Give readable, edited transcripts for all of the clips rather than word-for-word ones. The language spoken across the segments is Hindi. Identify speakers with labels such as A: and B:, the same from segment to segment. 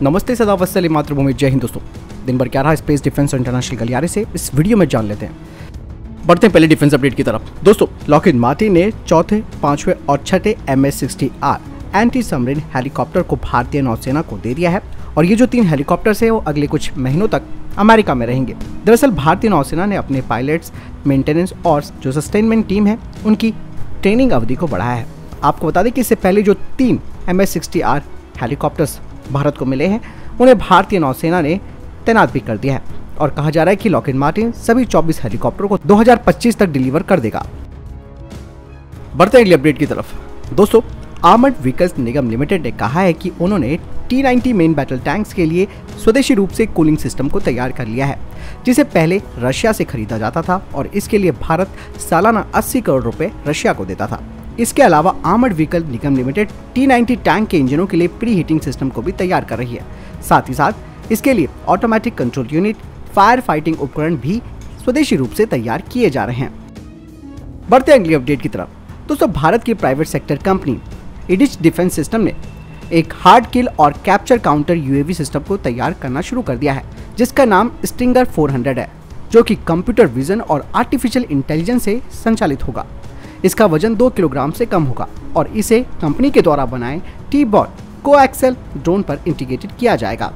A: नमस्ते, सदावत सलीम, मातृभूमि, जय हिंद। दोस्तों, दिन भर क्या रहा स्पेस डिफेंस और इंटरनेशनल गलियारे से इस वीडियो में जान लेते हैं। बढ़ते हैं पहले डिफेंस अपडेट की तरफ। दोस्तों, लॉकहीड मार्टिन ने चौथे, पांचवें और छठे MS-60R एंटी सबमरीन हेलीकॉप्टर को भारतीय नौसेना को दे दिया है और ये जो 3 हेलीकॉप्टर्स है वो अगले कुछ महीनों तक अमेरिका में रहेंगे। दरअसल भारतीय नौसेना ने अपने पायलट्स, मेंटेनेंस और जो सस्टेनमेंट टीम है उनकी ट्रेनिंग अवधि को बढ़ाया है। आपको बता दें कि इससे पहले जो 3 MS-60R हेलीकॉप्टर्स भारत को मिले हैं उन्हें भारतीय नौसेना ने तैनात भी कर दिया है और कहा जा रहा है कि लॉकहीड मार्टिन सभी 24 हेलीकॉप्टरों को 2025 तक डिलीवर कर देगा। बढ़ते हैं अगली अपडेट की तरफ। दोस्तों, आर्मर्ड व्हीकल्स निगम लिमिटेड ने कहा है कि उन्होंने T-90 मेन बैटल टैंक्स के लिए स्वदेशी रूप से कूलिंग सिस्टम को तैयार कर लिया है, जिसे पहले रशिया से खरीदा जाता था और इसके लिए भारत सालाना 80 करोड़ रुपए रशिया को देता था। इसके अलावा आर्मर्ड व्हीकल निगम लिमिटेड T-90 टैंक के इंजनों के लिए प्री हीटिंग सिस्टम को भी तैयार कर रही है। साथ ही साथ इसके लिए automatic control unit, fire fighting उपकरण भी स्वदेशी रूप से तैयार किए जा रहे हैं। बढ़ते अगली अपडेट की तरफ। दोस्तों, भारत की प्राइवेट सेक्टर कंपनी इडिश डिफेंस सिस्टम ने एक हार्ड किल और कैप्चर काउंटर UAV सिस्टम को तैयार करना शुरू कर दिया है, जिसका नाम स्टिंगर 400 है, जो कि कंप्यूटर विजन और आर्टिफिशियल इंटेलिजेंस से संचालित होगा। इसका वजन 2 किलोग्राम से कम होगा और इसे कंपनी के द्वारा बनाए T-Bot कोएक्सल ड्रोन पर इंटीग्रेटेड किया जाएगा।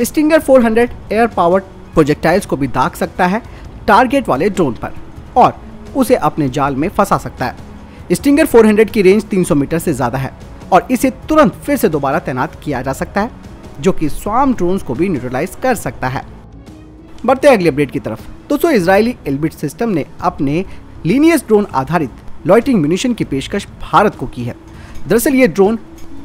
A: स्टिंगर 400 एयर पावर्ड प्रोजेक्टाइल्स को भी दाग सकता है टारगेट वाले ड्रोन पर और उसे अपने जाल में फंसा सकता है। स्टिंगर 400 की रेंज 300 मीटर से ज्यादा है और इसे तुरंत फिर से दोबारा तैनात किया जा सकता है, जो कि स्वार्म ड्रोन्स को भी न्यूट्रलाइज कर सकता है। बढ़ते अगली अपडेट की तरफ। दोस्तों, इजरायली एल्बिट सिस्टम ने अपने लीनियस ड्रोन आधारित लॉइटरिंग म्यूनिशन की पेशकश भारत को की है। दरअसल ये ड्रोन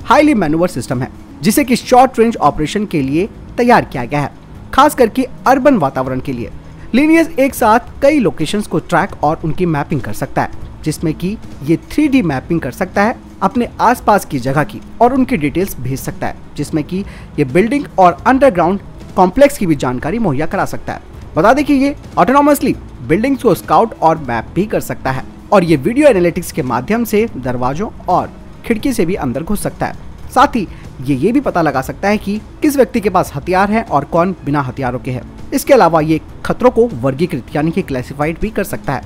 A: हाईली मैन्यूवर सिस्टम है, जिसे कि शॉर्ट रेंज ऑपरेशन के लिए तैयार किया गया है, खास करके अर्बन वातावरण के लिए। लीनियस एक साथ कई लोकेशंस को ट्रैक और उनकी मैपिंग कर सकता है, जिसमें कि ये 3D मैपिंग कर सकता है अपने आसपास की जगह की और उनकी डिटेल्स भेज सकता है, जिसमें कि ये बिल्डिंग और अंडरग्राउंड कॉम्प्लेक्स की भी जानकारी मुहैया करा सकता है। बता दें कि ये ऑटोनॉमसली बिल्डिंग्स को स्काउट और मैप भी कर सकता है और ये वीडियो एनालिटिक्स के माध्यम से दरवाजों और खिड़की से भी अंदर घुस सकता है। साथ ही ये भी पता लगा सकता है कि किस व्यक्ति के पास हथियार है और कौन बिना हथियारों के है। इसके अलावा ये खतरों को वर्गीकृत यानी कि क्लासिफाइड भी कर सकता है।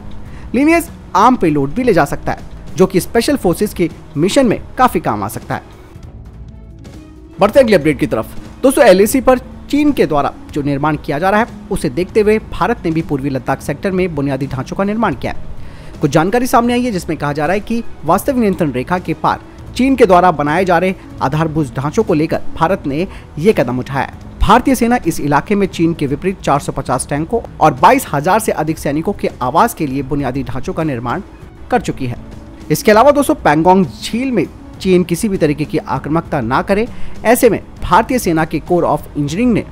A: लीनियस आर्म पेलोड भी ले जा सकता है, जो कि स्पेशल फोर्सेस के मिशन में काफी काम आ सकता है। बढ़ते अगले अपडेट की तरफ। दोस्तों, LAC पर चीन के द्वारा जो निर्माण किया जा रहा है उसे देखते हुए भारत ने भी पूर्वी लद्दाख सेक्टर में बुनियादी ढांचों का निर्माण किया है। कुछ जानकारी सामने आई है जिसमें कहा जा रहा है कि वास्तविक नियंत्रण रेखा के पार चीन के द्वारा बनाए जा रहे आधारभूत ढांचों को लेकर भारत ने ये कदम उठाया है। भारतीय सेना इस इलाके में चीन के विपरीत 450 टैंकों और 22,000 से अधिक सैनिकों के आवास के लिए बुनियादी ढांचों का निर्माण कर चुकी है। इसके अलावा दोस्तों, पैंगोंग झील में चीन किसी भी तरीके की आक्रामकता ना करे, ऐसे में भारतीय सेना के कोर ऑफ इंजीनियरिंग ने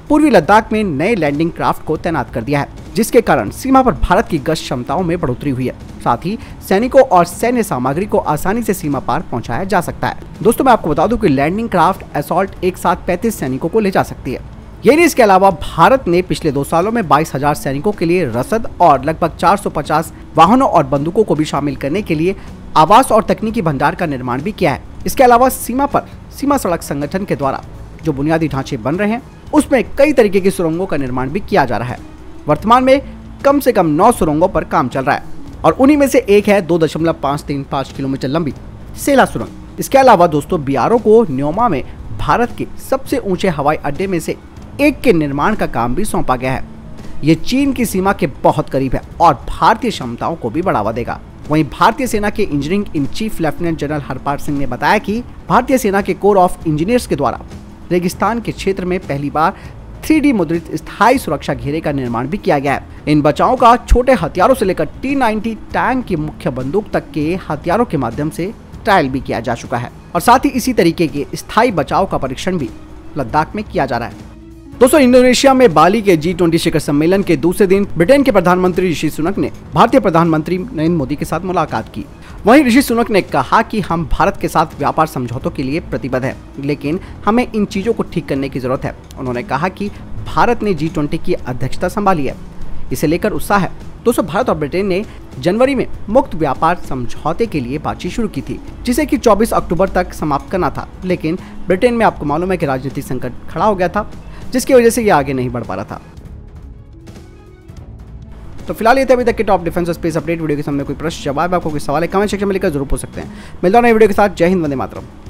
A: पूर्वी लद्दाख में नए लैंडिंग क्राफ्ट को तैनात कर दिया है, जिसके कारण सीमा पर भारत की गश्त क्षमताओं में बढ़ोतरी हुई है। साथ ही सैनिकों और सैन्य सामग्री को आसानी से सीमा पार पहुंचाया जा सकता है। दोस्तों, मैं आपको बता दूं कि लैंडिंग क्राफ्ट असॉल्ट एक साथ 35 सैनिकों को ले जा सकती है। यही इसके अलावा भारत ने पिछले 2 सालों में 22,000 सैनिकों के लिए रसद और लगभग 450 वाहनों और बंदूकों को भी शामिल करने के लिए आवास और तकनीकी भंडार का निर्माण भी किया है। इसके अलावा सीमा पर सीमा सड़क संगठन के द्वारा जो बुनियादी ढांचे बन रहे हैं उसमें कई तरीके की सुरंगों का निर्माण भी किया जा रहा है। वर्तमान में कम से कम 9 सुरंगों पर काम चल रहा है और उन्हीं में से एक है 2.535 किलोमीटर लंबी सेला सुरंग। इसके अलावा दोस्तों, BRO को न्योमा में भारत के सबसे ऊंचे हवाई अड्डे में से एक के निर्माण का काम भी सौंपा गया है। ये चीन की सीमा के बहुत करीब है और भारतीय क्षमताओं को भी बढ़ावा देगा। वहीं भारतीय सेना के engineering in chief lieutenant general Harpal Singh ने बताया कि भारतीय सेना के कोर ऑफ इंजीनियर्स के द्वारा रेगिस्तान के क्षेत्र में पहली बार 3D मुद्रित स्थायी सुरक्षा घेरे का निर्माण भी किया गया है। इन बचावों का छोटे हथियारों से लेकर T-90 टैंक की मुख्य बंदूक तक के हथियारों के माध्यम से ट्रायल भी किया जा चुका है और साथ ही इसी तरीके के स्थायी बचाव का परीक्षण भी लद्दाख में किया जा रहा है। दोस्तों, इंडोनेशिया में बाली के G20 शिखर सम्मेलन के दूसरे दिन ब्रिटेन के प्रधानमंत्री ऋषि सुनक ने भारतीय प्रधानमंत्री नरेंद्र मोदी के साथ मुलाकात की। वहीं ऋषि सुनक ने कहा कि हम भारत के साथ व्यापार समझौतों के लिए प्रतिबद्ध हैं, लेकिन हमें इन चीजों को ठीक करने की जरूरत है। उन्होंने कहा कि भारत ने G20 की अध्यक्षता संभाली है, इसे लेकर उत्साह है दोस्तों भारत और ब्रिटेन ने जनवरी में मुक्त व्यापार समझौते के लिए बातचीत शुरू की थी, जिसे कि 24 अक्टूबर तक समाप्त करना था। लेकिन ब्रिटेन में आपको मालूम है कि राजनीतिक संकट खड़ा हो गया था, जिसकी वजह से ये आगे नहीं बढ़ पा रहा था। तो फिलहाल ये थे अभी तक के टॉप डिफेंस और स्पेस अपडेट। वीडियो के सामने कोई प्रश्न जवाब आपको कोई सवाल है कमेंट सेक्शन में लिखकर जरूर पूछ सकते हैं। मिलता हूं नई वीडियो के साथ। जय हिंद, वंदे मातरम।